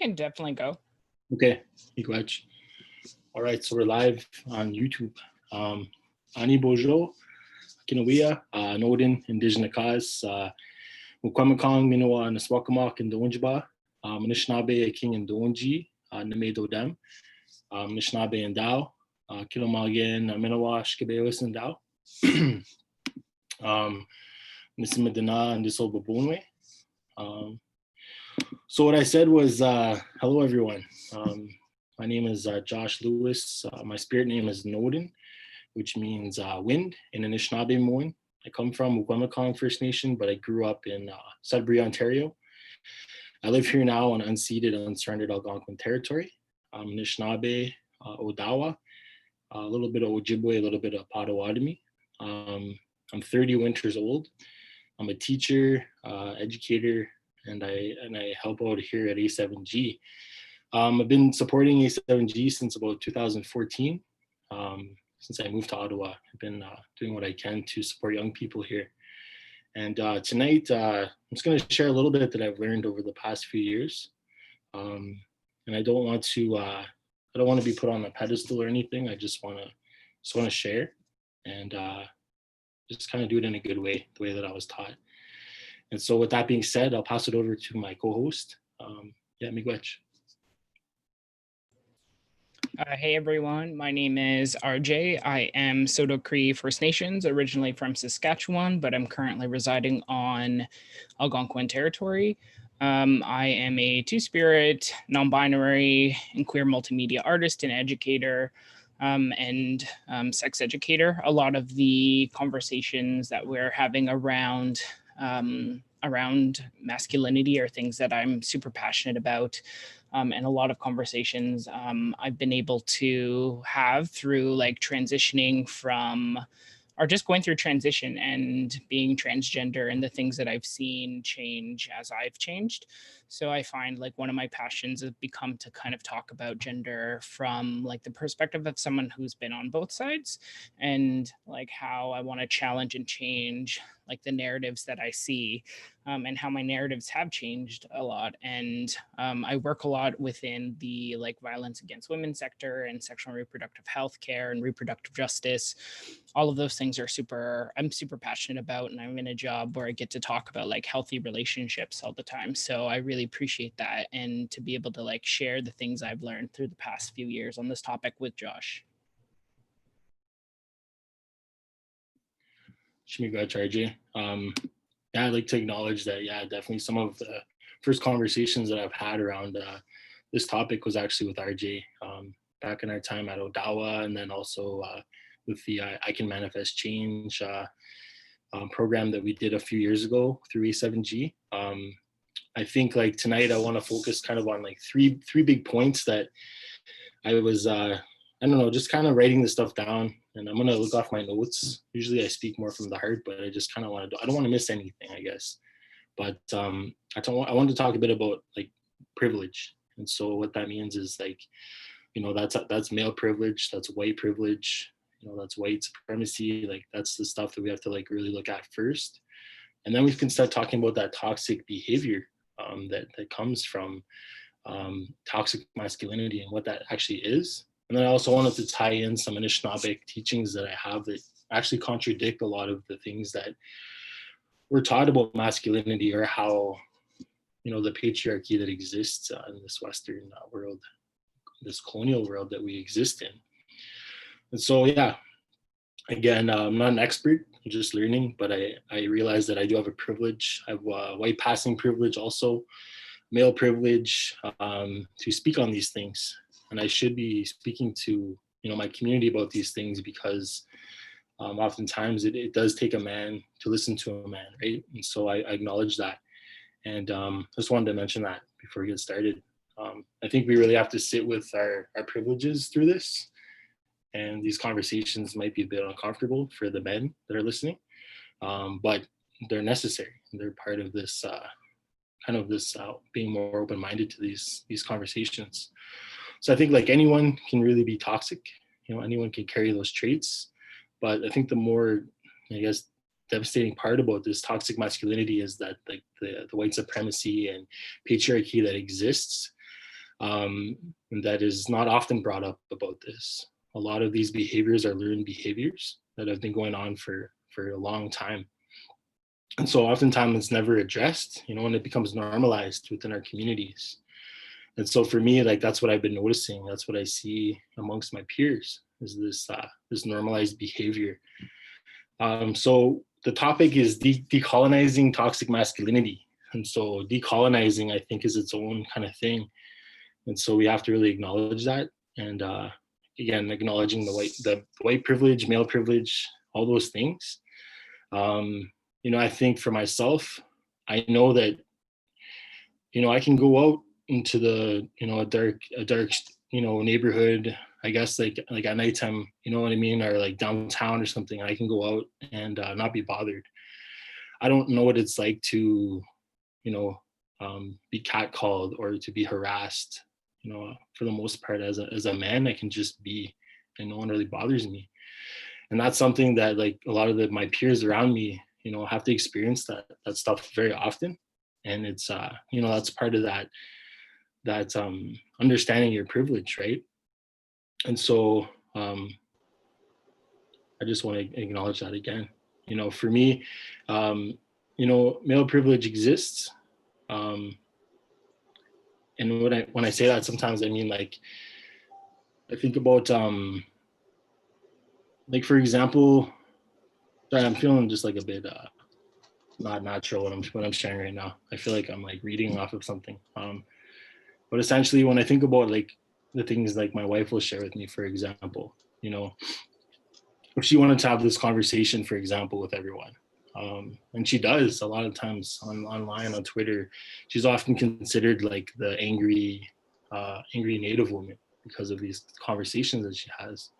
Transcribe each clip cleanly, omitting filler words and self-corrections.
Can definitely go. Okay, miigwech. All right, so we're live on YouTube. Ani Bojo, Kinawia, Nodin, Indigenous Cause, Mukwamakong, Minoa, Naswakamak, and Donjba, Anishinaabe, King and Donji, Namedo Dem, Anishinaabe and Dao, Kilomagain, Minoa, Shkabeos and Dao, Nisimadina and Disobabunwe. So what I said was, hello everyone. My name is Josh Lewis. My spirit name is Nodin, which means wind in Anishinaabe Moan. I come from Mukwamakong First Nation, but I grew up in Sudbury, Ontario. I live here now on unceded, unsurrendered Algonquin territory. Anishinaabe, Odawa, a little bit of Ojibwe, a little bit of Potawatomi. I'm 30 winters old. I'm a teacher, educator, and I help out here at A7G. I've been supporting A7G since about 2014. Since I moved to Ottawa, I've been doing what I can to support young people here. And tonight, I'm just going to share a little bit that I've learned over the past few years. And I don't want to be put on a pedestal or anything. I just want to share and just kind of do it in a good way, the way that I was taught. And so with that being said, I'll pass it over to my co-host. Miigwech. Hey everyone, my name is RJ. I am Soto Cree First Nations, originally from Saskatchewan, but I'm currently residing on Algonquin territory. I am a two-spirit, non-binary, and queer multimedia artist and educator. And sex educator. A lot of the conversations that we're having around masculinity are things that I'm super passionate about. And a lot of conversations I've been able to have through like transitioning from, or just going through transition and being transgender and the things that I've seen change as I've changed. So I find like one of my passions has become to kind of talk about gender from like the perspective of someone who's been on both sides, and like how I want to challenge and change like the narratives that I see, and how my narratives have changed a lot. And I work a lot within the like violence against women sector and sexual and reproductive health care and reproductive justice. All of those things are I'm super passionate about, and I'm in a job where I get to talk about like healthy relationships all the time. So I really appreciate that, and to be able to like share the things I've learned through the past few years on this topic with Josh. Shmiga RJ. I'd like to acknowledge that, definitely some of the first conversations that I've had around this topic was actually with RJ back in our time at Odawa, and then also with the I Can Manifest Change program that we did a few years ago through A7G. I think like tonight I want to focus kind of on like three big points that I was I don't know, just kind of writing this stuff down, and I'm gonna look off my notes. Usually I speak more from the heart, but I just kind of want to, I don't want to miss anything, I guess. But I wanted to talk a bit about like privilege. And so what that means is like, you know, that's male privilege, that's white privilege, you know, that's white supremacy. Like that's the stuff that we have to like really look at first. And then we can start talking about that toxic behavior that comes from toxic masculinity and what that actually is. And then I also wanted to tie in some Anishinaabeg teachings that I have that actually contradict a lot of the things that we're taught about masculinity, or how, you know, the patriarchy that exists in this Western world, this colonial world that we exist in. And so, again, I'm not an expert, I'm just learning, but I realize that I do have a privilege. I have white passing privilege, also male privilege, to speak on these things. And I should be speaking to, you know, my community about these things, because oftentimes it does take a man to listen to a man, right? And so I acknowledge that. And just wanted to mention that before we get started. I think we really have to sit with our privileges through this. And these conversations might be a bit uncomfortable for the men that are listening, but they're necessary. They're part of this being more open-minded to these conversations. So I think like anyone can really be toxic, you know, anyone can carry those traits. But I think the more, I guess, devastating part about this toxic masculinity is that like the white supremacy and patriarchy that exists and that is not often brought up about this. A lot of these behaviors are learned behaviors that have been going on for a long time. And so oftentimes it's never addressed, and it becomes normalized within our communities. And so for me, like, that's what I've been noticing. That's what I see amongst my peers, is this normalized behavior. So the topic is decolonizing toxic masculinity. And so decolonizing, I think, is its own kind of thing. And so we have to really acknowledge that. And again, acknowledging the white privilege, male privilege, all those things. I think for myself, I know that, I can go out into the, a dark, neighborhood, I guess, like at nighttime, you know what I mean? Or like downtown or something. I can go out and not be bothered. I don't know what it's like to, be catcalled or to be harassed. For the most part, as a man, I can just be, and no one really bothers me. And that's something that, like, a lot of my peers around me, have to experience that stuff very often. And it's that's part of that understanding your privilege, right? And so I just want to acknowledge that again. For me, male privilege exists. And when I say that, sometimes I mean, like, I think about like, for example, sorry, I'm feeling just like a bit not natural what I'm sharing right now. I feel like I'm like reading off of something. But essentially, when I think about, like, the things like my wife will share with me, for example, if she wanted to have this conversation, for example, with everyone, and she does a lot of times online on Twitter, she's often considered like the angry Native woman because of these conversations that she has.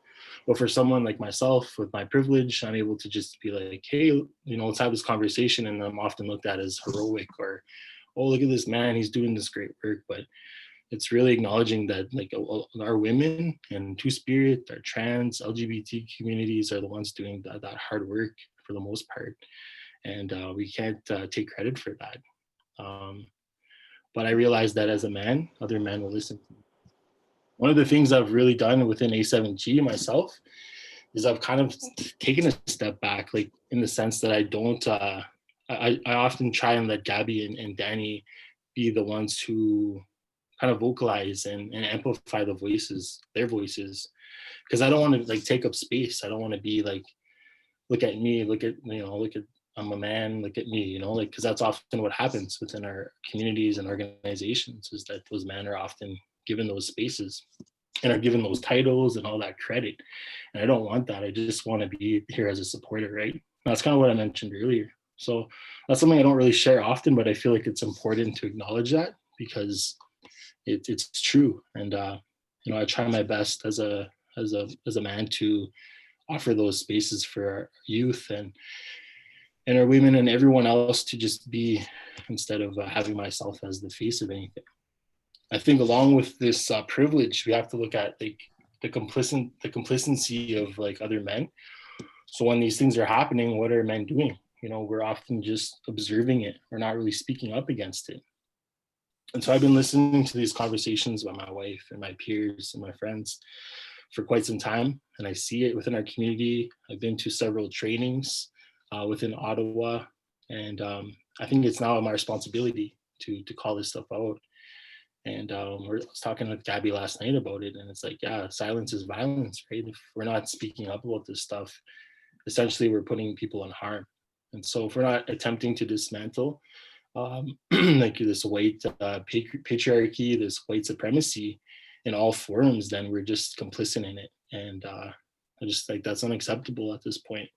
But for someone like myself with my privilege, I'm able to just be like, hey, let's have this conversation. And I'm often looked at as heroic, or, oh, look at this man, he's doing this great work. But it's really acknowledging that, like, our women and Two-Spirit, our trans, LGBT communities are the ones doing that hard work for the most part. And we can't take credit for that. But I realized that as a man, other men will listen to me. One of the things I've really done within A7G myself is I've kind of taken a step back, like, in the sense that I don't, I often try and let Gabby and Danny be the ones who kind of vocalize and amplify their voices, because I don't want to, like, take up space. I don't want to be like, look at me, look at I'm a man, look at me, like, because that's often what happens within our communities and organizations, is that those men are often given those spaces and are given those titles and all that credit. And I don't want that. I just want to be here as a supporter, right? And that's kind of what I mentioned earlier. So that's something I don't really share often, but I feel like it's important to acknowledge that, because it's true. And I try my best as a man to offer those spaces for our youth and our women and everyone else to just be, instead of having myself as the face of anything. I think along with this privilege, we have to look at, like, the complicity of, like, other men. So when these things are happening, what are men doing? We're often just observing it. We're not really speaking up against it. And so I've been listening to these conversations by my wife and my peers and my friends for quite some time, and I see it within our community. I've been to several trainings within Ottawa, and I think it's now my responsibility to call this stuff out. And I was talking with Gabby last night about it, and it's like, yeah, silence is violence, right? If we're not speaking up about this stuff, essentially we're putting people in harm. And so if we're not attempting to dismantle like this white patriarchy, this white supremacy in all forms, then we're just complicit in it. And I just, like, that's unacceptable at this point.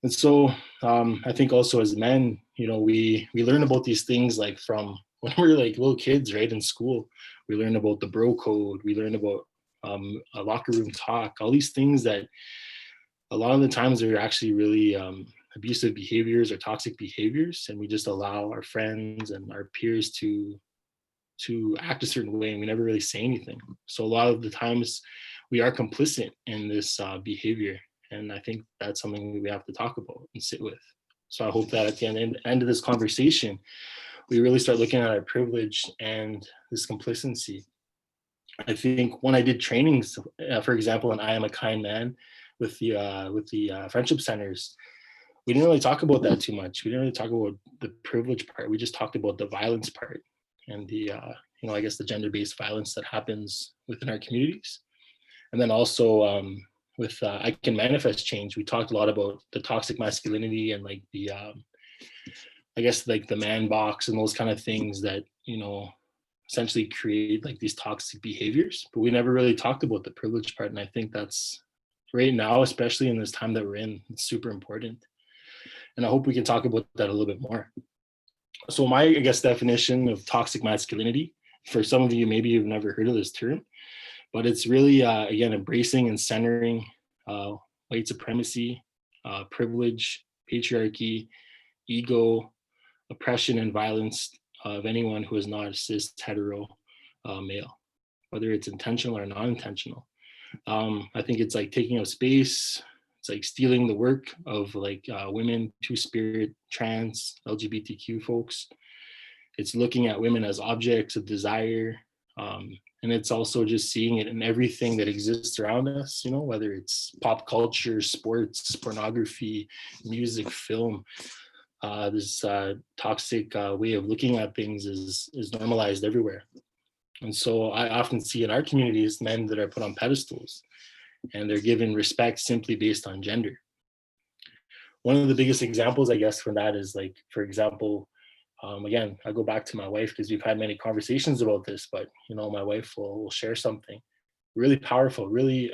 And so I think also as men, we learn about these things, like, from when we're like little kids, right? In school, we learn about the bro code, we learn about a locker room talk, all these things that a lot of the times are actually really abusive behaviors or toxic behaviors, and we just allow our friends and our peers to act a certain way, and we never really say anything. So a lot of the times we are complicit in this behavior, and I think that's something we have to talk about and sit with. So I hope that at the end of this conversation, we really start looking at our privilege and this complicity. I think when I did trainings, for example, in I Am a Kind Man with the friendship centers, we didn't really talk about that too much. We didn't really talk about the privilege part. We just talked about the violence part and the I guess the gender-based violence that happens within our communities. And then also with I Can Manifest Change, we talked a lot about the toxic masculinity and like the I guess like the man box and those kind of things that, essentially create like these toxic behaviors. But we never really talked about the privilege part. And I think that's right now, especially in this time that we're in, it's super important. And I hope we can talk about that a little bit more. So my, I guess, definition of toxic masculinity, for some of you, maybe you've never heard of this term, but it's really, again, embracing and centering white supremacy, privilege, patriarchy, ego, oppression, and violence of anyone who is not a cis hetero male, whether it's intentional or non-intentional. I think it's like taking up space. It's like stealing the work of like women, two-spirit, trans, LGBTQ folks. It's looking at women as objects of desire. And it's also just seeing it in everything that exists around us, whether it's pop culture, sports, pornography, music, film. This toxic way of looking at things is normalized everywhere. And so I often see in our communities men that are put on pedestals and they're given respect simply based on gender. One of the biggest examples, I guess, from that is like, for example, again, I go back to my wife because we've had many conversations about this, but my wife will share something really powerful, really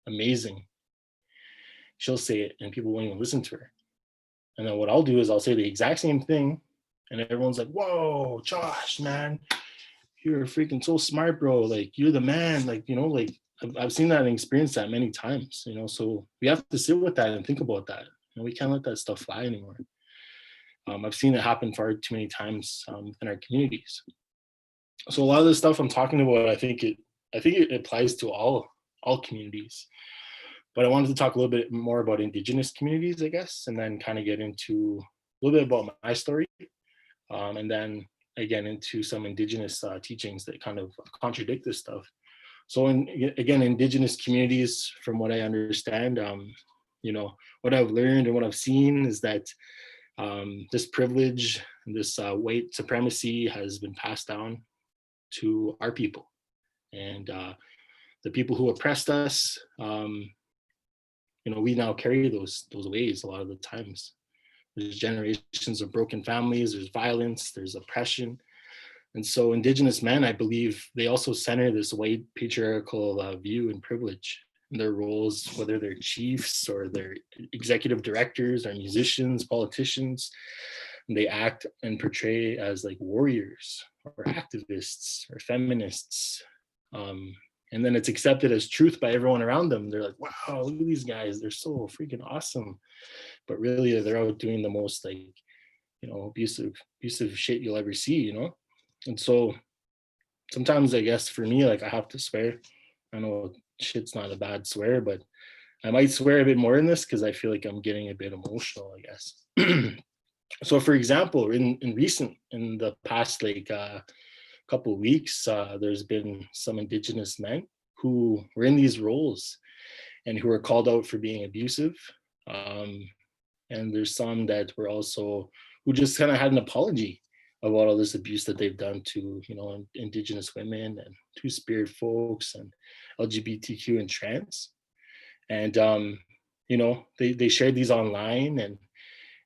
amazing. She'll say it and people won't even listen to her. And then what I'll do is I'll say the exact same thing and everyone's like, whoa, Josh, man, you're freaking so smart, bro. Like, you're the man. Like, like I've seen that and experienced that many times, so we have to sit with that and think about that. We can't let that stuff fly anymore. I've seen it happen far too many times within our communities. So a lot of the stuff I'm talking about, I think it applies to all communities. But I wanted to talk a little bit more about Indigenous communities, I guess, and then kind of get into a little bit about my story, and then again into some Indigenous teachings that kind of contradict this stuff. So again, Indigenous communities, from what I understand, what I've learned and what I've seen is that this privilege, this white supremacy has been passed down to our people. And the people who oppressed us, we now carry those ways a lot of the times. There's generations of broken families, there's violence, there's oppression. And so Indigenous men, I believe, they also center this white patriarchal view and privilege in their roles, whether they're chiefs or they're executive directors or musicians, politicians. And they act and portray as like warriors or activists or feminists. And then it's accepted as truth by everyone around them. They're like, wow, look at these guys. They're so freaking awesome. But really, they're out doing the most like, abusive shit you'll ever see, And so sometimes I guess for me, like I have to swear. I know shit's not a bad swear, but I might swear a bit more in this because I feel like I'm getting a bit emotional, I guess. So for example, in the past like couple of weeks, there's been some Indigenous men who were in these roles and who were called out for being abusive. And there's some that were also, who just kind of had an apology about all this abuse that they've done to, Indigenous women and two-spirit folks and LGBTQ and trans. And, they shared these online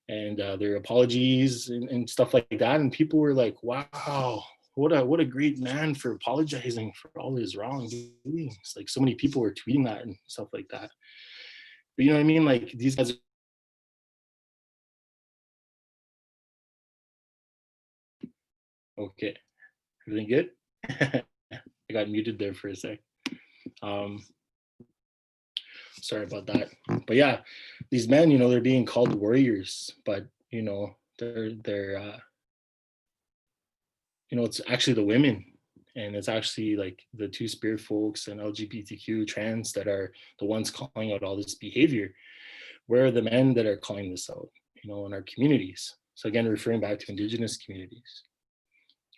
and their apologies and stuff like that. And people were like, wow, what a great man for apologizing for all his wrongdoings. Like so many people were tweeting that and stuff like that. But you know what I mean? Like these guys. Okay, everything good? I got muted there for a sec. Sorry about that. But yeah, these men, they're being called warriors, but they're it's actually the women, and it's actually like the two-spirit folks and LGBTQ trans that are the ones calling out all this behavior. Where are the men that are calling this out, in our communities? So again, referring back to Indigenous communities.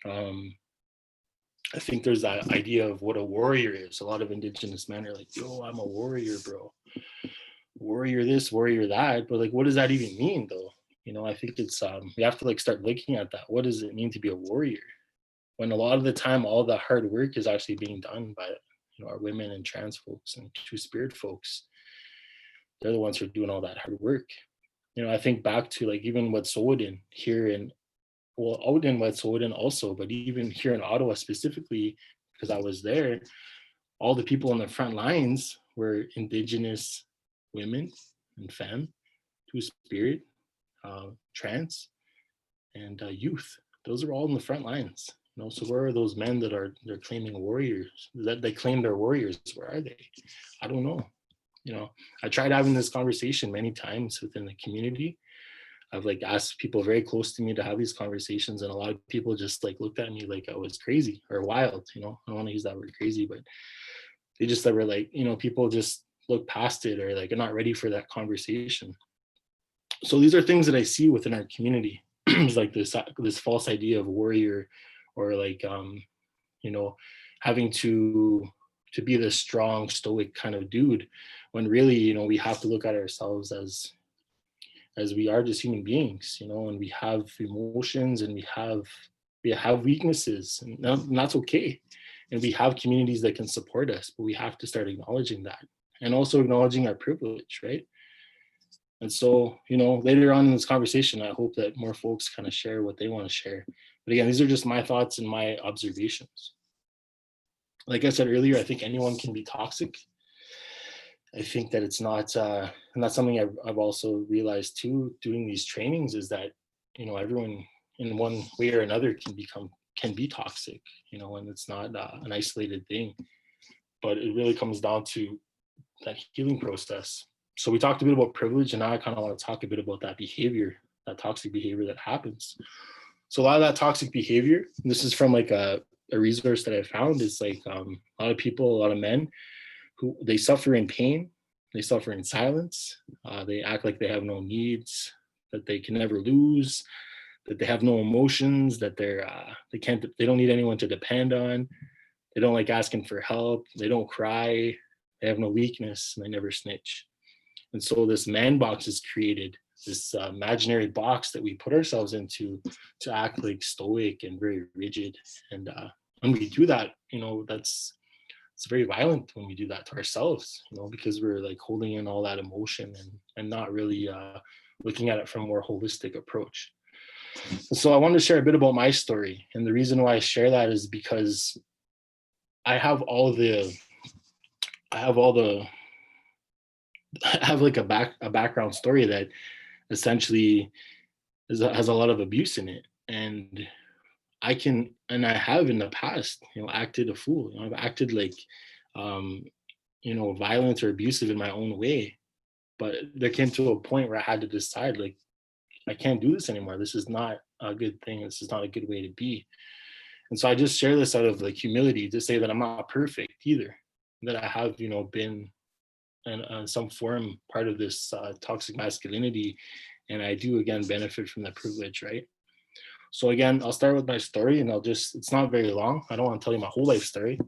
I think there's that idea of what a warrior is. A lot of Indigenous men are like, yo, I'm a warrior, bro. Warrior this, warrior that. But like, what does that even mean though? You know, I think it's, we have to like start looking at that. What does it mean to be a warrior? When a lot of the time, all the hard work is actually being done by, you know, our women and trans folks and two-spirit folks. They're the ones who are doing all that hard work. You know, I think back to like even Wet'suwet'en here in, well, out in Wet'suwet'en also, but even here in Ottawa specifically, because I was there, all the people on the front lines were Indigenous women and femme, two-spirit, trans, and youth. Those are all in the front lines. You know, so where are those men that are they're claiming warriors? That they claim they're warriors? Where are they? I don't know. You know, I tried having this conversation many times within the community. I've like asked people very close to me to have these conversations, and a lot of people just like looked at me like I was crazy or wild. You know, I don't want to use that word crazy, but they just were like, you know, people just look past it or like are not ready for that conversation. So these are things that I see within our community. It's like this false idea of warrior, or like you know, having to be this strong stoic kind of dude, when really, you know, we have to look at ourselves as we are just human beings, you know, and we have emotions and we have weaknesses, and that's okay. And we have communities that can support us, but we have to start acknowledging that, and also acknowledging our privilege, right? And so, you know, later on in this conversation, I hope that more folks kind of share what they want to share. But again, these are just my thoughts and my observations. Like I said earlier, I think anyone can be toxic. I think that it's not, and that's something I've also realized too, doing these trainings, is that, you know, everyone in one way or another can be toxic, you know, and it's not an isolated thing, but it really comes down to that healing process. So we talked a bit about privilege, and now I kind of want to talk a bit about that behavior, that toxic behavior that happens. So a lot of that toxic behavior, this is from like a resource that I found, is like a lot of people, a lot of men, who they suffer in pain, they suffer in silence, they act like they have no needs, that they can never lose, that they have no emotions, that they don't need anyone to depend on, they don't like asking for help, they don't cry, they have no weakness, and they never snitch. And so this man box is created, this imaginary box that we put ourselves into to act like stoic and very rigid. And when we do that, you know, it's very violent when we do that to ourselves, you know, because we're like holding in all that emotion and not really looking at it from a more holistic approach. And so I wanted to share a bit about my story. And the reason why I share that is because I have like a background story that essentially has a lot of abuse in it. And I have in the past, you know, acted a fool. You know, I've acted like, you know, violent or abusive in my own way. But there came to a point where I had to decide, like, I can't do this anymore. This is not a good thing. This is not a good way to be. And so I just share this out of like humility to say that I'm not perfect either. That I have, you know, been in some form part of this toxic masculinity, and I do again benefit from the privilege, right? So again, I'll start with my story, and it's not very long. I don't want to tell you my whole life story.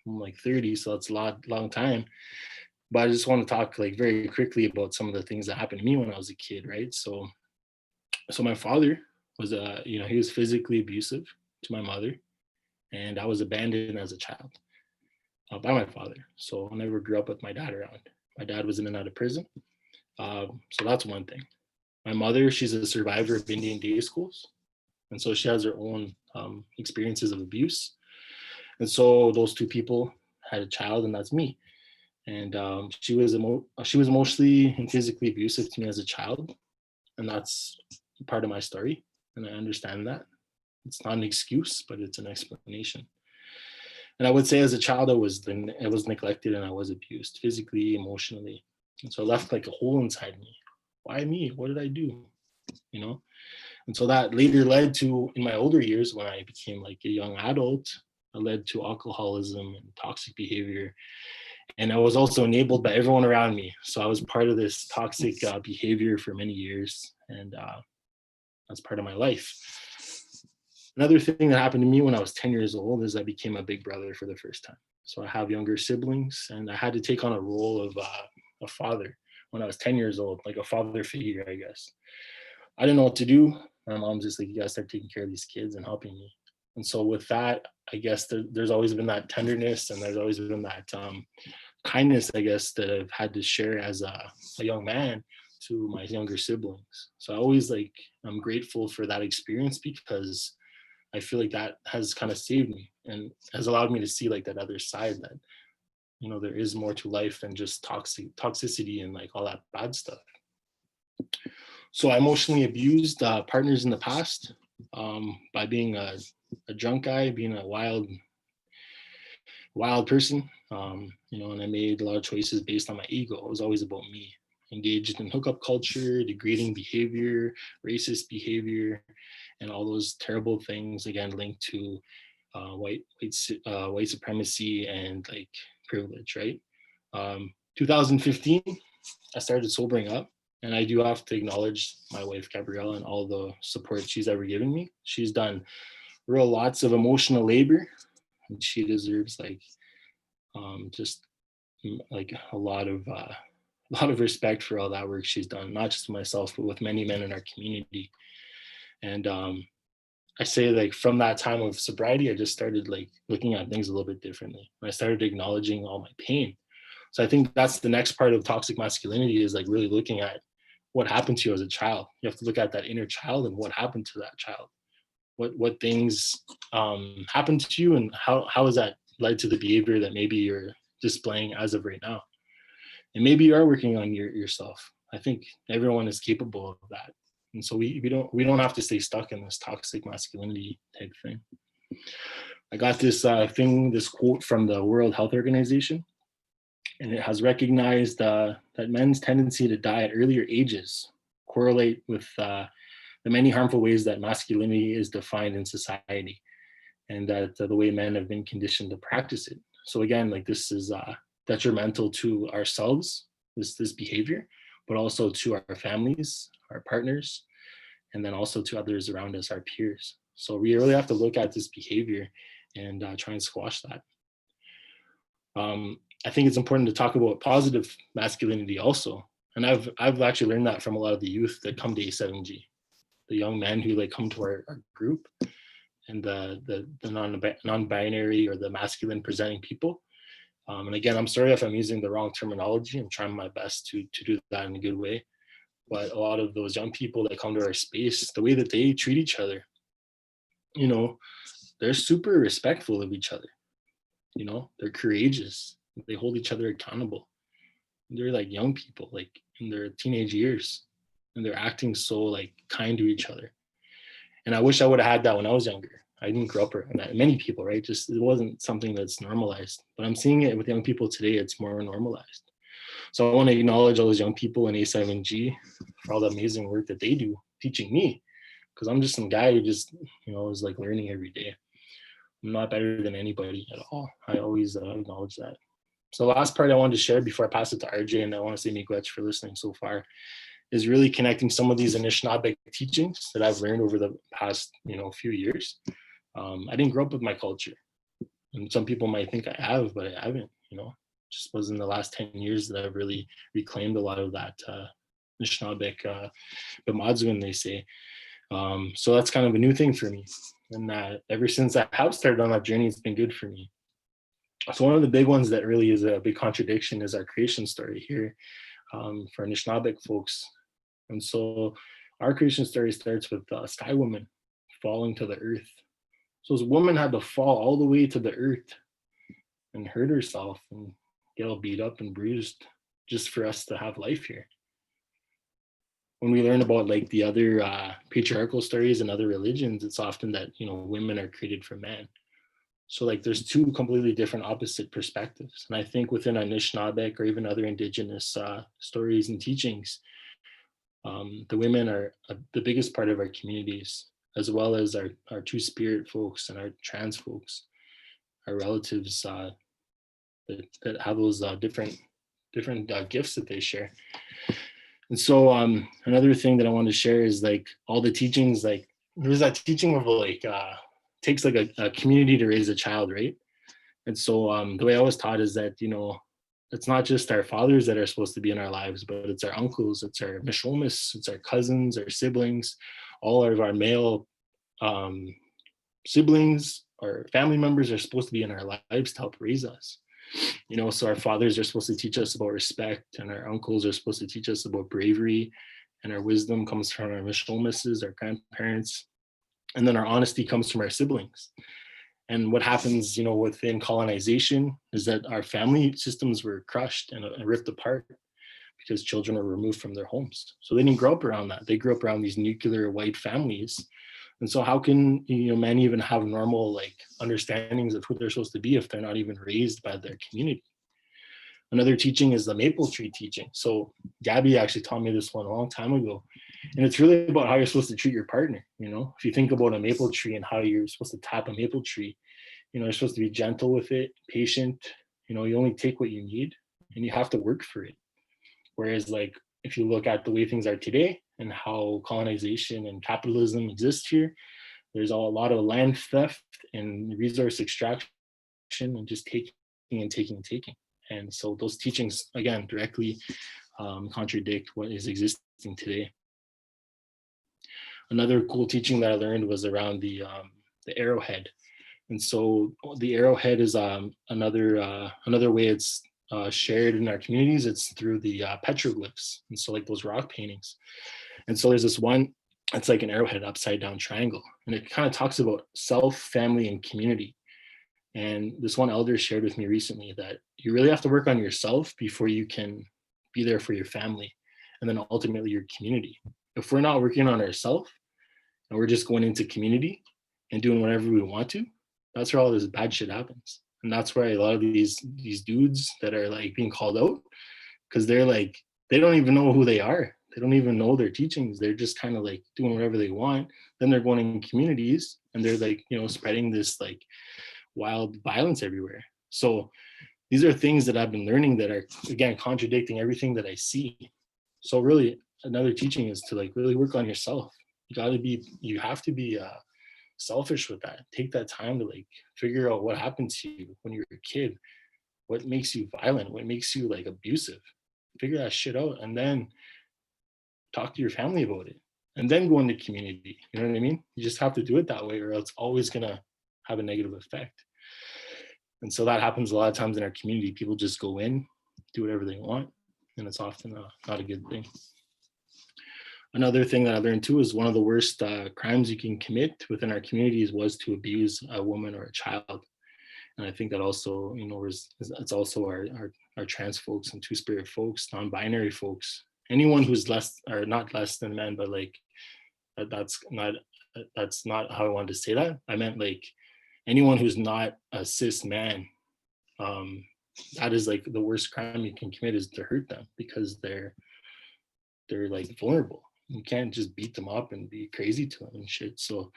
I'm like 30, so it's a long time. But I just want to talk like very quickly about some of the things that happened to me when I was a kid, right? So my father was you know, he was physically abusive to my mother, and I was abandoned as a child by my father. So I never grew up with my dad around. My dad was in and out of prison. So that's one thing. My mother, she's a survivor of Indian day schools. And so she has her own experiences of abuse. And so those two people had a child, and that's me. And she was emotionally and physically abusive to me as a child. And that's part of my story. And I understand that. It's not an excuse, but it's an explanation. And I would say as a child, I was neglected and I was abused physically, emotionally. And so I left like a hole inside me. Why me? What did I do? You know? And so that later led to, in my older years, when I became like a young adult, it led to alcoholism and toxic behavior. And I was also enabled by everyone around me. So I was part of this toxic behavior for many years. And That's part of my life. Another thing that happened to me when I was 10 years old is I became a big brother for the first time. So I have younger siblings, and I had to take on a role of a father when I was 10 years old, like a father figure, I guess. I didn't know what to do. My mom's just like, you gotta start taking care of these kids and helping me. And so with that, I guess there's always been that tenderness, and there's always been that kindness, I guess, that I've had to share as a young man to my younger siblings. So I always I'm grateful for that experience, because I feel like that has kind of saved me and has allowed me to see like that other side, that, you know, there is more to life than just toxicity and like all that bad stuff. So I emotionally abused partners in the past, by being a drunk guy, being a wild person, you know, and I made a lot of choices based on my ego. It was always about me. Engaged in hookup culture, degrading behavior, racist behavior, and all those terrible things, again linked to white supremacy and like privilege, right? 2015, I started sobering up, and I do have to acknowledge my wife Gabrielle and all the support she's ever given me. She's done real lots of emotional labor, and she deserves just like a lot of respect for all that work she's done, not just myself, but with many men in our community. And I say like from that time of sobriety, I just started like looking at things a little bit differently. I started acknowledging all my pain. So I think that's the next part of toxic masculinity, is like really looking at what happened to you as a child. You have to look at that inner child and what happened to that child. What things happened to you, and how has that led to the behavior that maybe you're displaying as of right now. And maybe you are working on yourself. I think everyone is capable of that. And so we don't have to stay stuck in this toxic masculinity type thing. I got this this quote from the World Health Organization, and it has recognized that men's tendency to die at earlier ages correlate with the many harmful ways that masculinity is defined in society, and that the way men have been conditioned to practice it. So again, like this is detrimental to ourselves, this behavior, but also to our families, our partners, and then also to others around us, our peers. So we really have to look at this behavior and try and squash that. I think it's important to talk about positive masculinity also. And I've actually learned that from a lot of the youth that come to A7G, the young men who like come to our group, and the non-binary or the masculine presenting people. And again, I'm sorry if I'm using the wrong terminology. I'm trying my best to do that in a good way. But a lot of those young people that come to our space, the way that they treat each other, you know, they're super respectful of each other. You know, they're courageous. They hold each other accountable. They're like young people, like in their teenage years, and they're acting so like kind to each other. And I wish I would have had that when I was younger. I didn't grow up around that. Many people, right? Just it wasn't something that's normalized. But I'm seeing it with young people today. It's more normalized. So I want to acknowledge all those young people in A7G for all the amazing work that they do teaching me. Because I'm just some guy who just, you know, is like learning every day. I'm not better than anybody at all. I always acknowledge that. So the last part I wanted to share before I pass it to RJ, and I want to say miigwech for listening so far, is really connecting some of these Anishinaabe teachings that I've learned over the past, you know, few years. I didn't grow up with my culture, and some people might think I have, but I haven't. You know, just was in the last 10 years that I've really reclaimed a lot of that Anishinaabe B'madzuin, they say. So that's kind of a new thing for me, and ever since I have started on that journey, it's been good for me. So one of the big ones that really is a big contradiction is our creation story here for Anishinaabe folks. And so our creation story starts with Sky Woman falling to the earth. So this woman had to fall all the way to the earth and hurt herself and get all beat up and bruised just for us to have life here. When we learn about like the other patriarchal stories and other religions, it's often that, you know, women are created for men. So like there's two completely different opposite perspectives. And I think within Anishinaabe or even other indigenous stories and teachings, the women are the biggest part of our communities, as well as our two-spirit folks and our trans folks, our relatives that have those different gifts that they share. And so another thing that I wanted to share is like all the teachings, like there's that teaching of like takes like a community to raise a child, right? And so the way I was taught is that, you know, it's not just our fathers that are supposed to be in our lives, but it's our uncles, it's our mishomis, it's our cousins, our siblings, all of our male um, siblings or family members are supposed to be in our lives to help raise us. You know, so our fathers are supposed to teach us about respect, and our uncles are supposed to teach us about bravery, and our wisdom comes from our mishomises, our grandparents, and then our honesty comes from our siblings. And what happens, you know, within colonization is that our family systems were crushed and ripped apart because children were removed from their homes. So they didn't grow up around that. They grew up around these nuclear white families. And so how can, you know, men even have normal like understandings of who they're supposed to be if they're not even raised by their community? Another teaching is the maple tree teaching. So Gabby actually taught me this one a long time ago. And it's really about how you're supposed to treat your partner. You know, if you think about a maple tree and how you're supposed to tap a maple tree, you know, you're supposed to be gentle with it, patient. You know, you only take what you need and you have to work for it. Whereas like if you look at the way things are today and how colonization and capitalism exist here, there's a lot of land theft and resource extraction and just taking and taking and taking. And so those teachings, again, directly contradict what is existing today. Another cool teaching that I learned was around the arrowhead. And so the arrowhead is another way it's shared in our communities. It's through the petroglyphs, and so like those rock paintings. And so there's this one, it's like an arrowhead upside down triangle, and it kind of talks about self, family, and community. And this one elder shared with me recently that you really have to work on yourself before you can be there for your family, and then ultimately your community. If we're not working on ourselves and we're just going into community and doing whatever we want to, that's where all this bad shit happens. And that's where a lot of these dudes that are like being called out, because they're like, they don't even know who they are. They don't even know their teachings. They're just kind of like doing whatever they want. Then they're going in communities and they're like, you know, spreading this like wild violence everywhere. So these are things that I've been learning that are, again, contradicting everything that I see. So really another teaching is to like really work on yourself. You have to be selfish with that. Take that time to like figure out what happened to you when you were a kid, what makes you violent, what makes you like abusive. Figure that shit out and then talk to your family about it and then go into community. You know what I mean? You just have to do it that way or it's always gonna have a negative effect. And so that happens a lot of times in our community. People just go in, do whatever they want, and it's often not a good thing. Another thing that I learned too is one of the worst crimes you can commit within our communities was to abuse a woman or a child. And I think that also, you know, it's also our trans folks and two-spirit folks, non-binary folks, anyone who's less or not less than men, but like that's not how I wanted to say that. I meant like anyone who's not a cis man. That is like the worst crime you can commit is to hurt them because they're like vulnerable. You can't just beat them up and be crazy to them and shit. So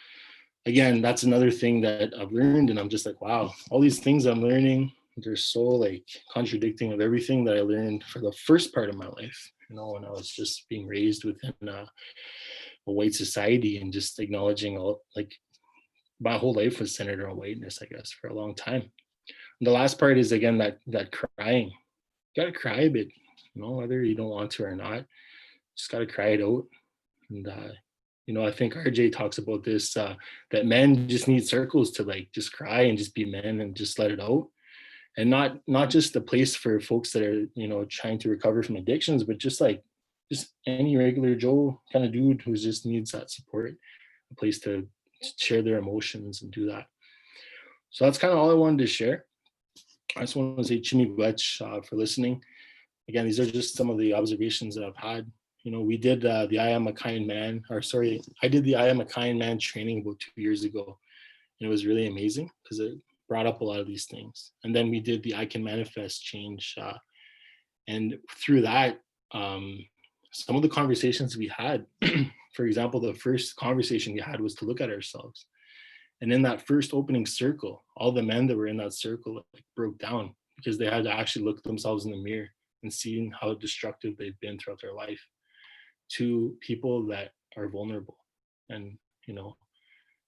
again, that's another thing that I've learned, and I'm just like, wow, all these things I'm learning, they're so like contradicting of everything that I learned for the first part of my life. You know, when I was just being raised within a white society and just acknowledging all like my whole life was centered on whiteness, I guess, for a long time. And the last part is again that crying. You gotta cry a bit, you know, whether you don't want to or not. Just gotta cry it out. And you know, I think RJ talks about this that men just need circles to like just cry and just be men and just let it out, and not just a place for folks that are, you know, trying to recover from addictions, but just any regular Joe kind of dude who just needs that support, a place to share their emotions and do that. So that's kind of all I wanted to share. I just want to say Chimigwech for listening. Again, these are just some of the observations that I've had. You know, we did the I Am a Kind Man, I did the I Am a Kind Man training about 2 years ago. And it was really amazing because it brought up a lot of these things. And then we did the I Can Manifest change. And through that, some of the conversations we had, for example, the first conversation we had was to look at ourselves. And in that first opening circle, all the men that were in that circle like broke down because they had to actually look themselves in the mirror and seeing how destructive they've been throughout their life. to people that are vulnerable, and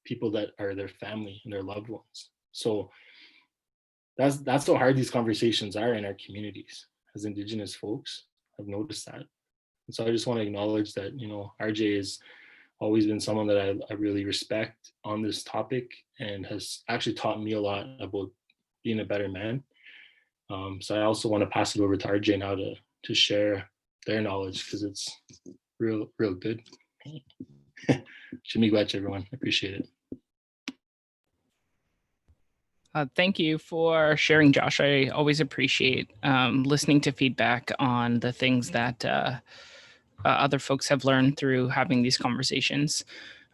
people that are their family and their loved ones. So that's how hard these conversations are in our communities as Indigenous folks. I've noticed that. And so I just want to acknowledge that, RJ has always been someone that I really respect on this topic, and has actually taught me a lot about being a better man. So I also want to pass it over to RJ now to share their knowledge, because it's real good. Shimigwach, everyone. I appreciate it. Thank you for sharing, Josh. I always appreciate listening to feedback on the things that other folks have learned through having these conversations.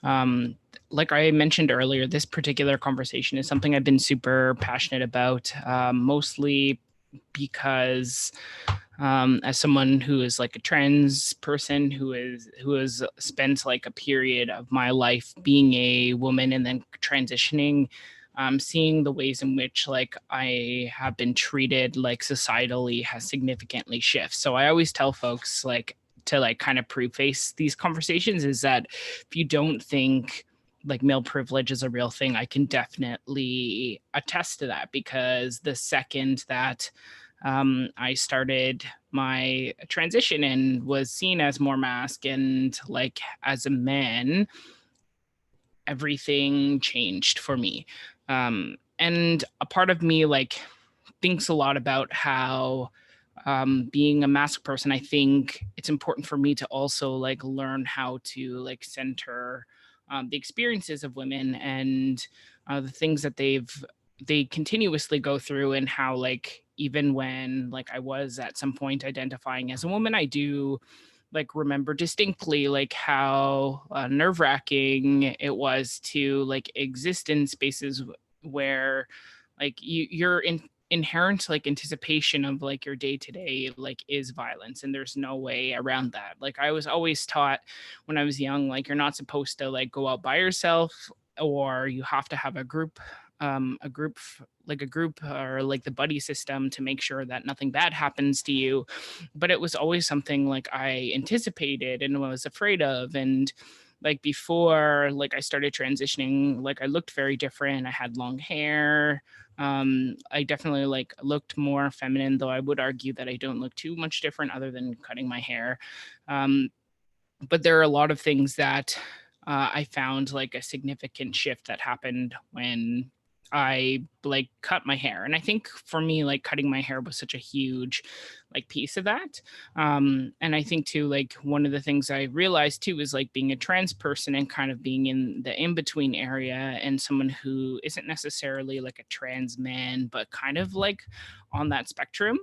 Like I mentioned earlier, this particular conversation is something I've been super passionate about, mostly because as someone who is like a trans person who has spent like a period of my life being a woman and then transitioning, seeing the ways in which like I have been treated like societally has significantly shifted. So I always tell folks like to like kind of preface these conversations is that if you don't think like male privilege is a real thing, I can definitely attest to that, because the second that I started my transition and was seen as more masc and like as a man, everything changed for me. And a part of me like thinks a lot about how being a masc person, I think it's important for me to also like learn how to like center the experiences of women and the things that they continuously go through, and how like even when like I was at some point identifying as a woman, I do like remember distinctly like how nerve-wracking it was to like exist in spaces where like you're in inherent like anticipation of like your day to day like is violence, and there's no way around that. Like I was always taught when I was young, like you're not supposed to like go out by yourself, or you have to have a group or like the buddy system to make sure that nothing bad happens to you. But it was always something like I anticipated and was afraid of. And like before like I started transitioning, like I looked very different. I had long hair. I definitely like looked more feminine, though I would argue that I don't look too much different other than cutting my hair. But there are a lot of things that I found like a significant shift that happened when I like cut my hair. And I think for me, like cutting my hair was such a huge like piece of that. And I think too, like one of the things I realized too is like being a trans person and kind of being in the in-between area, and someone who isn't necessarily like a trans man, but kind of like on that spectrum.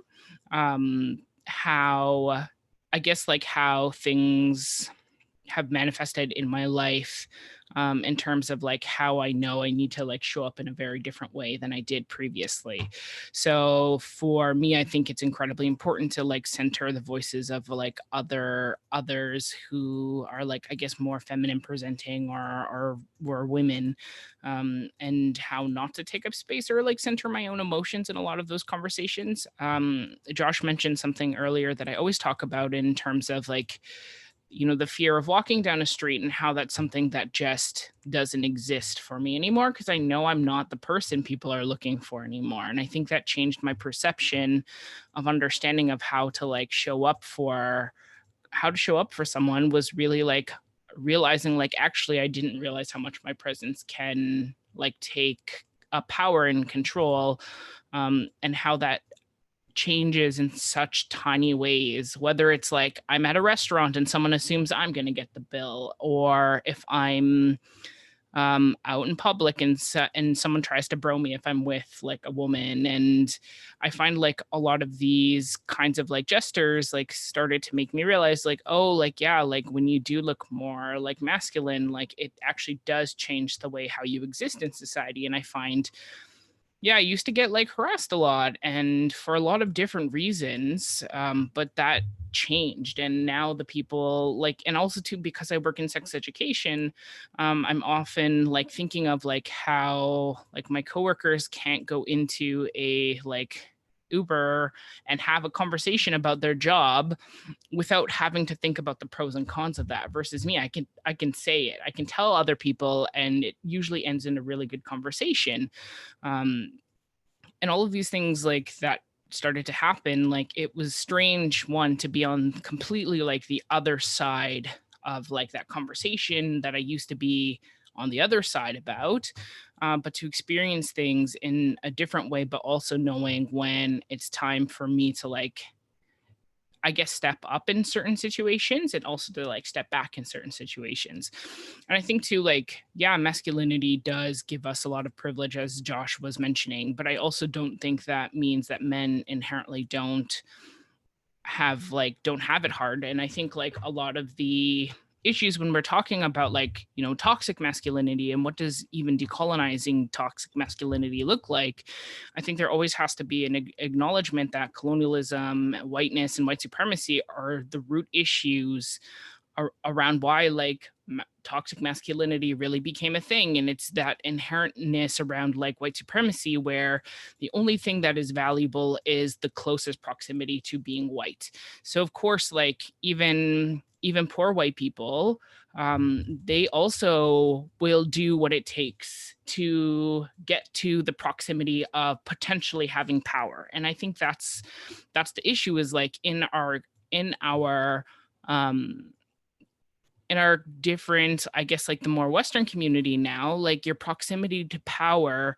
How I guess like how things have manifested in my life, in terms of like how I know I need to like show up in a very different way than I did previously. So for me, I think it's incredibly important to like center the voices of like others who are like, I guess, more feminine presenting or were women, and how not to take up space or like center my own emotions in a lot of those conversations. Josh mentioned something earlier that I always talk about in terms of like, the fear of walking down a street, and how that's something that just doesn't exist for me anymore, because I know I'm not the person people are looking for anymore. And I think that changed my perception of understanding of how to show up for someone, was really like realizing like actually I didn't realize how much my presence can like take a power and control, and how that changes in such tiny ways, whether it's like I'm at a restaurant and someone assumes I'm going to get the bill, or if I'm out in public and someone tries to bro me if I'm with like a woman. And I find like a lot of these kinds of like gestures like started to make me realize like, oh, like, yeah, like when you do look more like masculine, like it actually does change the way how you exist in society. And I find, yeah, I used to get like harassed a lot and for a lot of different reasons. But that changed. And now the people like, and also too, because I work in sex education, I'm often like thinking of like how like my coworkers can't go into a like Uber and have a conversation about their job without having to think about the pros and cons of that. Versus me, I can say it, I can tell other people, and it usually ends in a really good conversation. um, and all of these things like that started to happen. Like, it was strange, one, to be on completely like the other side of like that conversation that I used to be on the other side about, but to experience things in a different way, but also knowing when it's time for me to like, I guess, step up in certain situations, and also to like step back in certain situations. And I think too, like, yeah, masculinity does give us a lot of privilege, as Josh was mentioning, but I also don't think that means that men inherently don't have it hard. And I think like a lot of the issues when we're talking about like, toxic masculinity and what does even decolonizing toxic masculinity look like, I think there always has to be an acknowledgement that colonialism, whiteness, and white supremacy are the root issues around why like toxic masculinity really became a thing. And it's that inherentness around like white supremacy, where the only thing that is valuable is the closest proximity to being white. So of course, like, even poor white people, they also will do what it takes to get to the proximity of potentially having power. And I think that's the issue, is like um in our different, I guess, like the more Western community now, like your proximity to power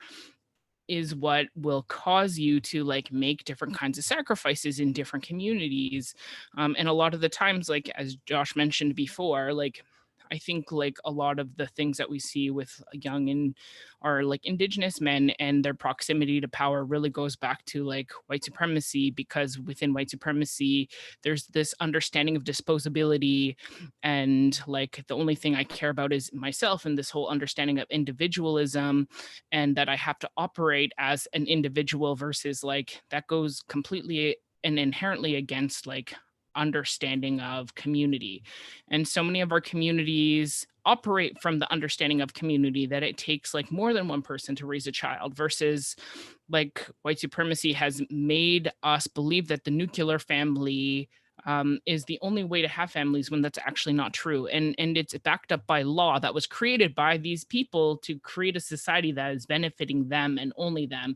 is what will cause you to like make different kinds of sacrifices in different communities. And a lot of the times, like as Josh mentioned before, like I think like a lot of the things that we see with young and are like indigenous men and their proximity to power really goes back to like white supremacy, because within white supremacy there's this understanding of disposability, and like the only thing I care about is myself, and this whole understanding of individualism, and that I have to operate as an individual, versus like that goes completely and inherently against like understanding of community. And so many of our communities operate from the understanding of community that it takes like more than one person to raise a child, versus like white supremacy has made us believe that the nuclear family is the only way to have families, when that's actually not true. And it's backed up by law that was created by these people to create a society that is benefiting them and only them,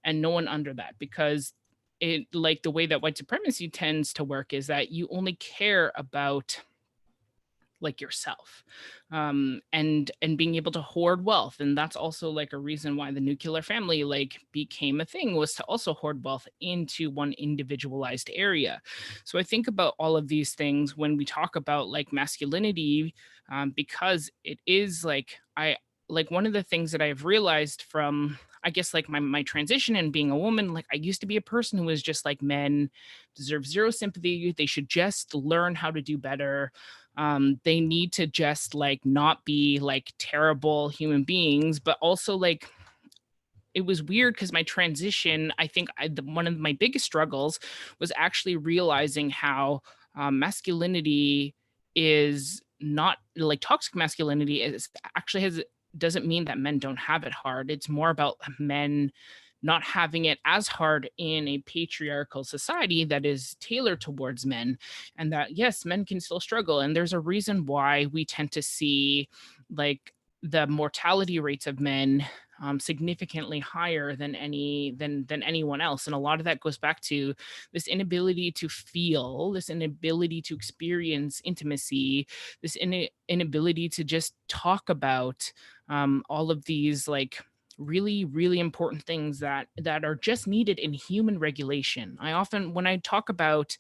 and no one under that. Because it, like the way that white supremacy tends to work, is that you only care about like yourself, and being able to hoard wealth. And that's also like a reason why the nuclear family like became a thing, was to also hoard wealth into one individualized area. So I think about all of these things when we talk about like masculinity, because it is like, I like, one of the things that I've realized from, I guess, like my transition and being a woman, like I used to be a person who was just like, men deserve zero sympathy, they should just learn how to do better, they need to just like not be like terrible human beings. But also like, it was weird because my transition, I think one of my biggest struggles was actually realizing how masculinity is not like, toxic masculinity is actually has doesn't mean that men don't have it hard. It's more about men not having it as hard in a patriarchal society that is tailored towards men. And that, yes, men can still struggle, and there's a reason why we tend to see like the mortality rates of men significantly higher than anyone else. And a lot of that goes back to this inability to feel, this inability to experience intimacy, this inability to just talk about all of these like really really important things that are just needed in human regulation. I often, when I talk about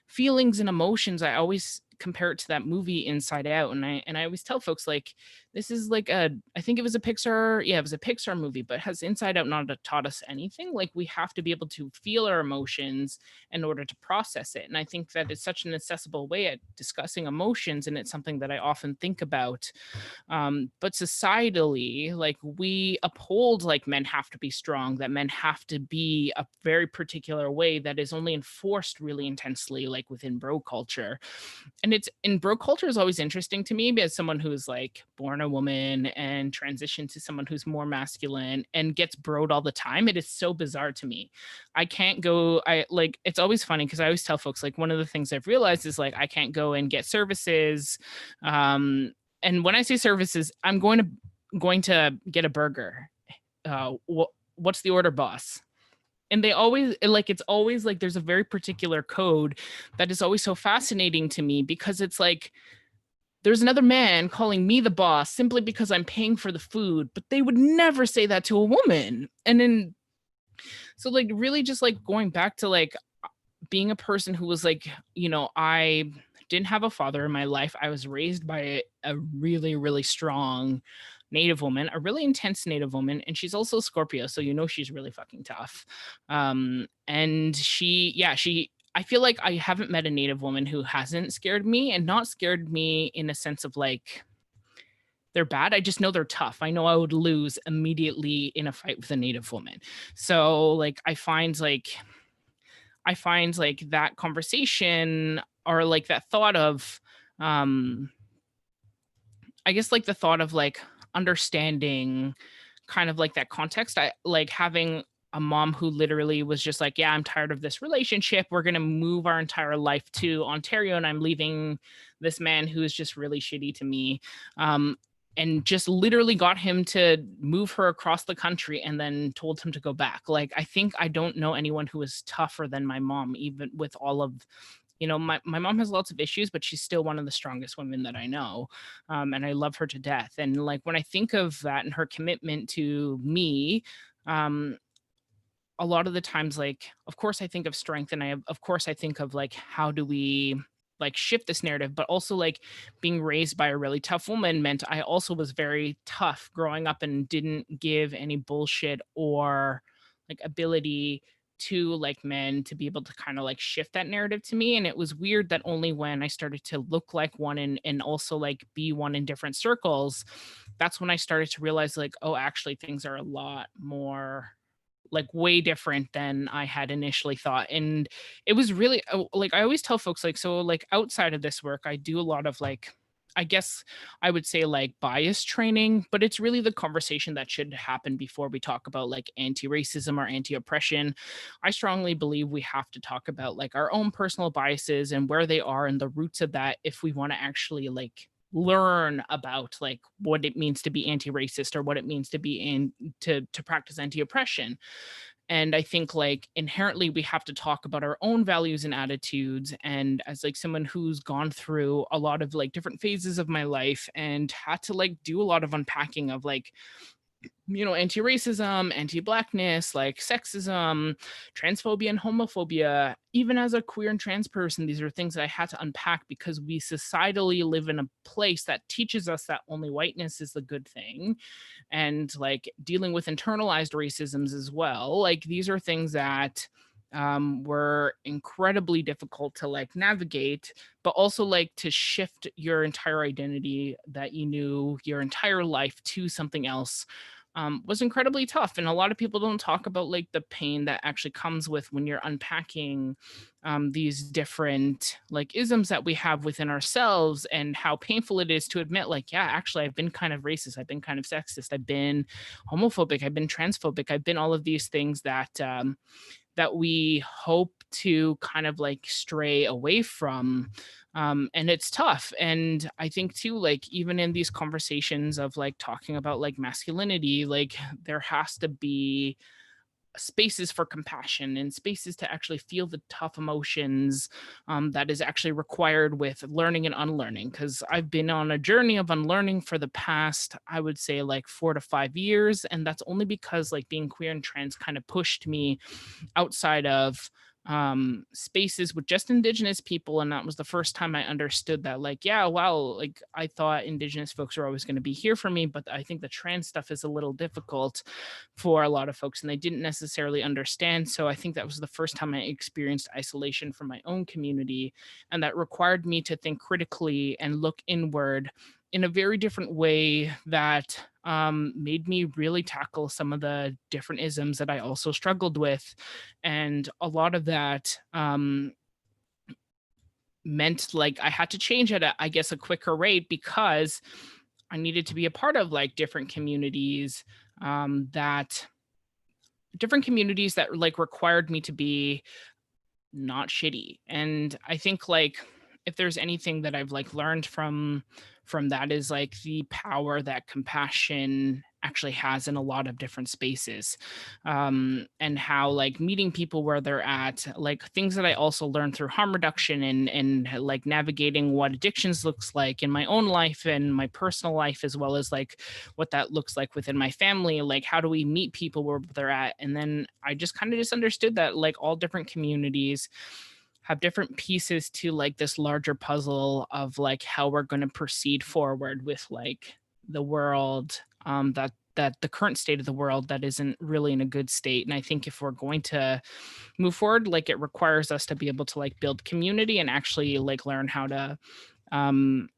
feelings and emotions, I always compare it to that movie Inside Out. And I always tell folks like, this is like I think it was a Pixar, yeah, it was a Pixar movie, but has Inside Out not taught us anything? Like, we have to be able to feel our emotions in order to process it. And I think that it's such an accessible way at discussing emotions, and it's something that I often think about. But societally, like, we uphold like men have to be strong, that men have to be a very particular way that is only enforced really intensely like within bro culture. And it's in bro culture is always interesting to me, as someone who's like born a woman and transition to someone who's more masculine and gets broed all the time. It is so bizarre to me. I can't go, I like, it's always funny because I always tell folks, like, one of the things I've realized is like, I can't go and get services. And when I say services, I'm going to get a burger. What's the order, boss? And they always, like, it's always like there's a very particular code that is always so fascinating to me, because it's like there's another man calling me the boss simply because I'm paying for the food, but they would never say that to a woman. And then, so like really just like going back to like being a person who was like, you know, I didn't have a father in my life. I was raised by a really, really strong Native woman, a really intense Native woman, and she's also Scorpio, so you know she's really fucking tough. And I feel like I haven't met a Native woman who hasn't scared me, and not scared me in a sense of like they're bad. I just know they're tough. I know I would lose immediately in a fight with a Native woman. So like I find like that conversation, or like that thought of I guess like the thought of like understanding kind of like that context. I like having a mom who literally was just like, yeah, I'm tired of this relationship. We're going to move our entire life to Ontario, and I'm leaving this man who is just really shitty to me. And just literally got him to move her across the country and then told him to go back. Like, I think I don't know anyone who is tougher than my mom, even with all of, you know, my mom has lots of issues, but she's still one of the strongest women that I know. And I love her to death. And like, when I think of that and her commitment to me, a lot of the times, like, of course I think of strength, and of course I think of like, how do we like shift this narrative, but also like being raised by a really tough woman meant I also was very tough growing up and didn't give any bullshit or like ability to like men to be able to kind of like shift that narrative to me. And it was weird that only when I started to look like one and also like be one in different circles, that's when I started to realize like, oh, actually things are a lot more like way different than I had initially thought. And it was really like I always tell folks, like, so like outside of this work, I do a lot of like, I guess I would say like bias training, but it's really the conversation that should happen before we talk about like anti-racism or anti-oppression. I strongly believe we have to talk about like our own personal biases and where they are and the roots of that if we want to actually like learn about like what it means to be anti-racist or what it means to be in to practice anti-oppression. And I think like inherently we have to talk about our own values and attitudes. And as like someone who's gone through a lot of like different phases of my life and had to like do a lot of unpacking of like, you know, anti-racism, anti-blackness, like sexism, transphobia and homophobia, even as a queer and trans person, these are things that I had to unpack because we societally live in a place that teaches us that only whiteness is the good thing. And like dealing with internalized racisms as well. Like these are things that were incredibly difficult to like navigate, but also like to shift your entire identity that you knew your entire life to something else was incredibly tough. And a lot of people don't talk about like the pain that actually comes with when you're unpacking these different like isms that we have within ourselves, and how painful it is to admit like, yeah, actually I've been kind of racist, I've been kind of sexist, I've been homophobic, I've been transphobic, I've been all of these things that that we hope to kind of like stray away from. And it's tough. And I think too, like even in these conversations of like talking about like masculinity, like there has to be spaces for compassion and spaces to actually feel the tough emotions that is actually required with learning and unlearning. Because I've been on a journey of unlearning for the past, I would say, like 4 to 5 years. And that's only because like being queer and trans kind of pushed me outside of spaces with just Indigenous people. And that was the first time I understood that, like, yeah, wow, like I thought Indigenous folks are always going to be here for me, but I think the trans stuff is a little difficult for a lot of folks and they didn't necessarily understand. So I think that was the first time I experienced isolation from my own community, and that required me to think critically and look inward in a very different way that made me really tackle some of the different isms that I also struggled with. And a lot of that meant like I had to change at, I guess, a quicker rate, because I needed to be a part of like that different communities that like required me to be not shitty. And I think like if there's anything that I've like learned from that is like the power that compassion actually has in a lot of different spaces, and how like meeting people where they're at, like things that I also learned through harm reduction and like navigating what addictions looks like in my own life and my personal life, as well as like what that looks like within my family, like how do we meet people where they're at. And then I just kind of just understood that like all different communities have different pieces to like this larger puzzle of like how we're going to proceed forward with like the world, that the current state of the world that isn't really in a good state. And I think if we're going to move forward, like it requires us to be able to like build community and actually like learn how to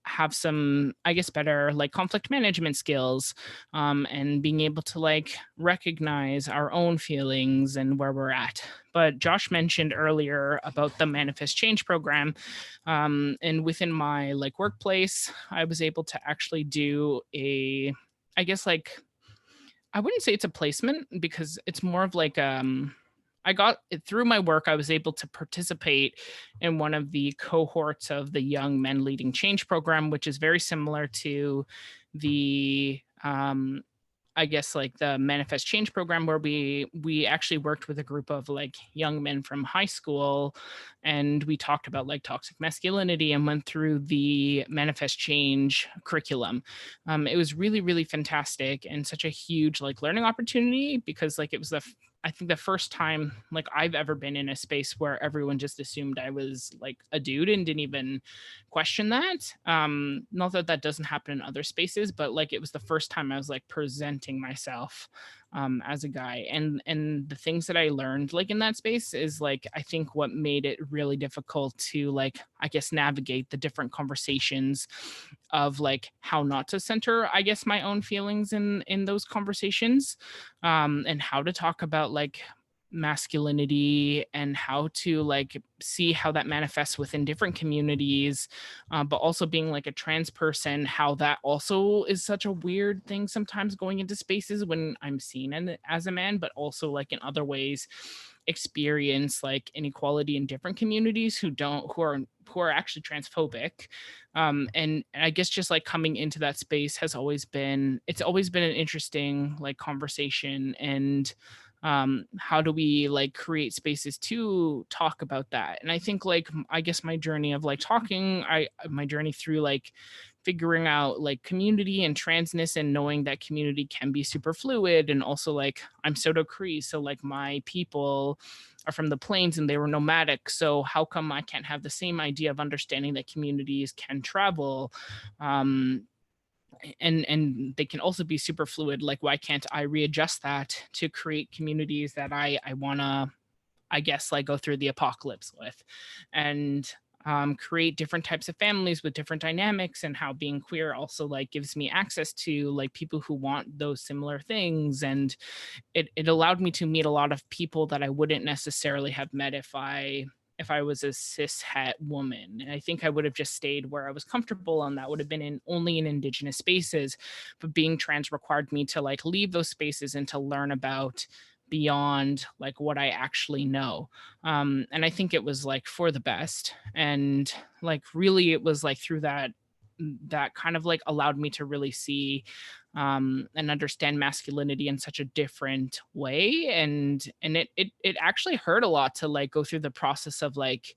have some, I guess, better like conflict management skills, and being able to like recognize our own feelings and where we're at. But Josh mentioned earlier about the Manifest Change program, and within my like workplace, I was able to actually do I guess like I wouldn't say it's a placement because it's more of like I got it through my work. I was able to participate in one of the cohorts of the Young Men Leading Change program, which is very similar to the I guess like the Manifest Change program, where we actually worked with a group of like young men from high school, and we talked about like toxic masculinity and went through the Manifest Change curriculum. It was really really fantastic and such a huge like learning opportunity, because like it was I think the first time like I've ever been in a space where everyone just assumed I was like a dude and didn't even question that. Not that that doesn't happen in other spaces, but like it was the first time I was like presenting myself as a guy. And the things that I learned like in that space is like I think what made it really difficult to like I guess navigate the different conversations of like how not to center I guess my own feelings in those conversations, and how to talk about like masculinity and how to like see how that manifests within different communities, but also being like a trans person, how that also is such a weird thing sometimes going into spaces when I'm seen as a man, but also like in other ways experience like inequality in different communities who are actually transphobic. And I guess just like coming into that space has always been it's always been an interesting like conversation. And how do we like create spaces to talk about that. And I think like I guess my journey of like talking I my journey through like figuring out like community and transness and knowing that community can be super fluid. And also like I'm Soto Cree, so like my people are from the plains and they were nomadic, so how come I can't have the same idea of understanding that communities can travel, um and they can also be super fluid. Like why can't I readjust that to create communities that I want to I guess like go through the apocalypse with, and create different types of families with different dynamics, and how being queer also like gives me access to like people who want those similar things. And it allowed me to meet a lot of people that I wouldn't necessarily have met if I was a cis het woman. And I think I would have just stayed where I was comfortable, and that would have been in only in indigenous spaces. But being trans required me to like leave those spaces and to learn about beyond like what I actually know. And I think it was like for the best. And like really it was like through that kind of like allowed me to really see and understand masculinity in such a different way. And it actually hurt a lot to like go through the process of like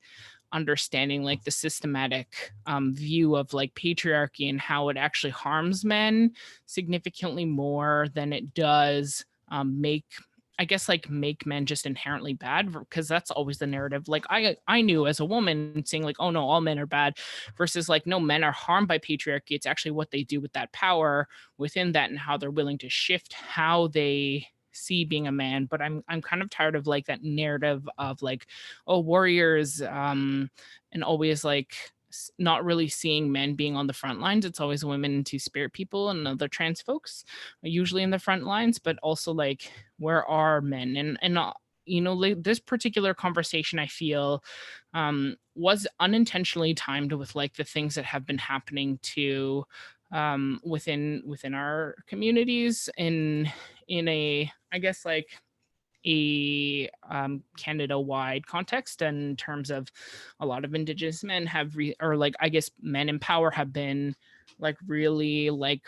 understanding like the systematic view of like patriarchy and how it actually harms men significantly more than it does make I guess like make men just inherently bad, because that's always the narrative. Like I knew as a woman saying like, oh no, all men are bad, versus like no, men are harmed by patriarchy. It's actually what they do with that power within that and how they're willing to shift how they see being a man. But I'm kind of tired of like that narrative of like, oh, warriors, and always like not really seeing men being on the front lines. It's always women and two spirit people and other trans folks usually in the front lines. But also like where are men? And you know, like this particular conversation I feel was unintentionally timed with like the things that have been happening to within our communities in a, I guess, like a Canada-wide context, in terms of a lot of Indigenous men have or like, I guess, men in power have been like really like,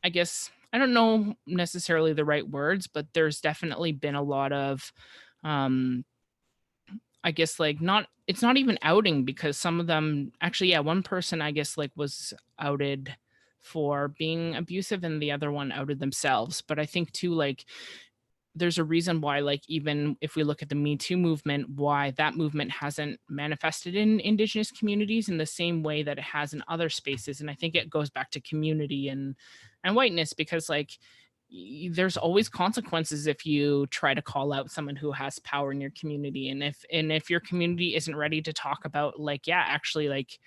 I guess, I don't know necessarily the right words, but there's definitely been a lot of um I guess, like, not, it's not even outing, because some of them actually, yeah, one person I guess like was outed for being abusive and the other one outed themselves. But I think too, like, there's a reason why, like, even if we look at the Me Too movement, why that movement hasn't manifested in Indigenous communities in the same way that it has in other spaces. And I think it goes back to community and whiteness, because like there's always consequences if you try to call out someone who has power in your community. And if your community isn't ready to talk about, like, yeah, actually, like,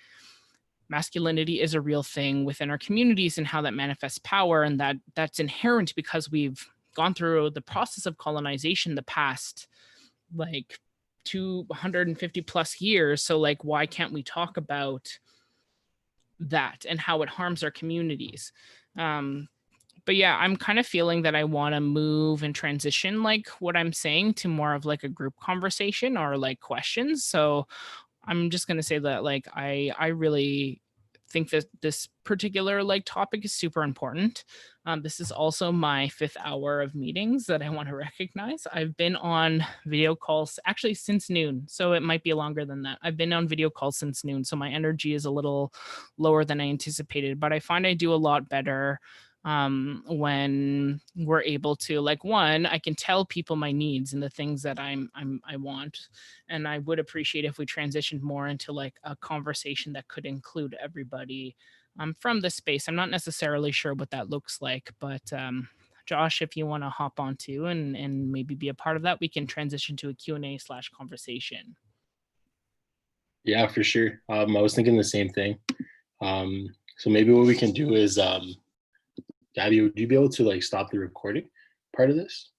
masculinity is a real thing within our communities and how that manifests power, and that's inherent because we've gone through the process of colonization the past like 250 plus years. So like, why can't we talk about that and how it harms our communities? um but yeah, I'm kind of feeling that I want to move and transition like what I'm saying to more of like a group conversation or like questions. So I'm just going to say that like I really think that this particular like topic is super important. This is also my fifth hour of meetings that I want to recognize. I've been on video calls actually since noon, so it might be longer than that. I've been on video calls since noon, so my energy is a little lower than I anticipated, but I find I do a lot better when we're able to, like, one, I can tell people my needs and the things that I want. And I would appreciate if we transitioned more into like a conversation that could include everybody from the space. I'm not necessarily sure what that looks like, but Josh, if you want to hop on too and maybe be a part of that, we can transition to a Q&A/conversation. Yeah, for sure. I was thinking the same thing. So maybe what we can do is, Gabby, would you be able to like stop the recording part of this?